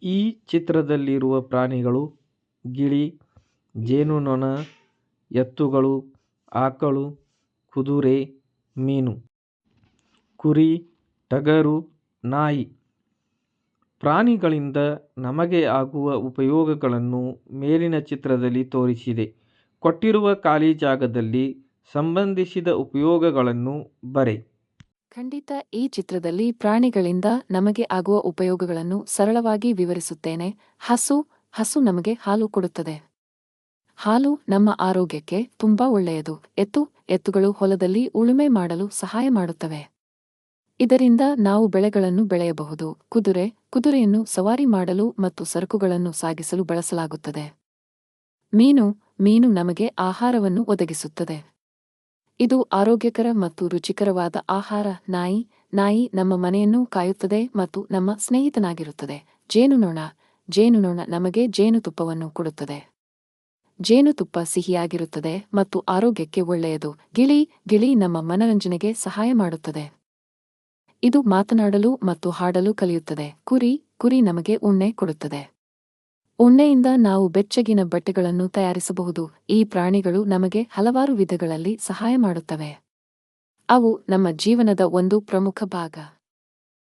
ಈ ಚಿತ್ರದಲ್ಲಿರುವ ಪ್ರಾಣಿಗಳು ಗಿಳಿ, ಜೇನುನೊಣ, ಎತ್ತುಗಳು, ಆಕಳು, ಕುದುರೆ, ಮೀನು, ಕುರಿ, ಟಗರು, ನಾಯಿ. ಪ್ರಾಣಿಗಳಿಂದ ನಮಗೆ ಆಗುವ ಉಪಯೋಗಗಳನ್ನು ಮೇಲಿನ ಚಿತ್ರದಲ್ಲಿ ತೋರಿಸಿದೆ. ಕೊಟ್ಟಿರುವ ಖಾಲಿ ಜಾಗದಲ್ಲಿ ಸಂಬಂಧಿಸಿದ ಉಪಯೋಗಗಳನ್ನು ಬರೆ. ಖಂಡಿತ ಈ ಚಿತ್ರದಲ್ಲಿ ಪ್ರಾಣಿಗಳಿಂದ ನಮಗೆ ಆಗುವ ಉಪಯೋಗಗಳನ್ನು ಸರಳವಾಗಿ ವಿವರಿಸುತ್ತೇನೆ. ಹಸು ನಮಗೆ ಹಾಲು ಕೊಡುತ್ತದೆ. ಹಾಲು ನಮ್ಮ ಆರೋಗ್ಯಕ್ಕೆ ತುಂಬಾ ಒಳ್ಳೆಯದು. ಎತ್ತುಗಳು ಹೊಲದಲ್ಲಿ ಉಳುಮೆ ಮಾಡಲು ಸಹಾಯ ಮಾಡುತ್ತವೆ. ಇದರಿಂದ ನಾವು ಬೆಳೆಗಳನ್ನು ಬೆಳೆಯಬಹುದು. ಕುದುರೆಯನ್ನು ಸವಾರಿ ಮಾಡಲು ಮತ್ತು ಸರಕುಗಳನ್ನು ಸಾಗಿಸಲು ಬಳಸಲಾಗುತ್ತದೆ. ಮೀನು ನಮಗೆ ಆಹಾರವನ್ನು ಒದಗಿಸುತ್ತದೆ. ಇದು ಆರೋಗ್ಯಕರ ಮತ್ತು ರುಚಿಕರವಾದ ಆಹಾರ. ನಾಯಿ ನಮ್ಮ ಮನೆಯನ್ನು ಕಾಯುತ್ತದೆ ಮತ್ತು ನಮ್ಮ ಸ್ನೇಹಿತನಾಗಿರುತ್ತದೆ. ಜೇನುನೊಣ ನಮಗೆ ಜೇನುತುಪ್ಪವನ್ನು ಕೊಡುತ್ತದೆ. ಜೇನುತುಪ್ಪ ಸಿಹಿಯಾಗಿರುತ್ತದೆ ಮತ್ತು ಆರೋಗ್ಯಕ್ಕೆ ಒಳ್ಳೆಯದು. ಗಿಳಿ ನಮ್ಮ ಮನರಂಜನೆಗೆ ಸಹಾಯ ಮಾಡುತ್ತದೆ. ಇದು ಮಾತನಾಡಲು ಮತ್ತು ಹಾಡಲು ಕಲಿಯುತ್ತದೆ. ಕುರಿ ನಮಗೆ ಉಣ್ಣೆ ಕೊಡುತ್ತದೆ. ಉಣ್ಣೆಯಿಂದ ನಾವು ಬೆಚ್ಚಗಿನ ಬಟ್ಟೆಗಳನ್ನು ತಯಾರಿಸಬಹುದು. ಈ ಪ್ರಾಣಿಗಳು ನಮಗೆ ಹಲವಾರು ವಿಧಗಳಲ್ಲಿ ಸಹಾಯ ಮಾಡುತ್ತವೆ. ಅವು ನಮ್ಮ ಜೀವನದ ಒಂದು ಪ್ರಮುಖ ಭಾಗ.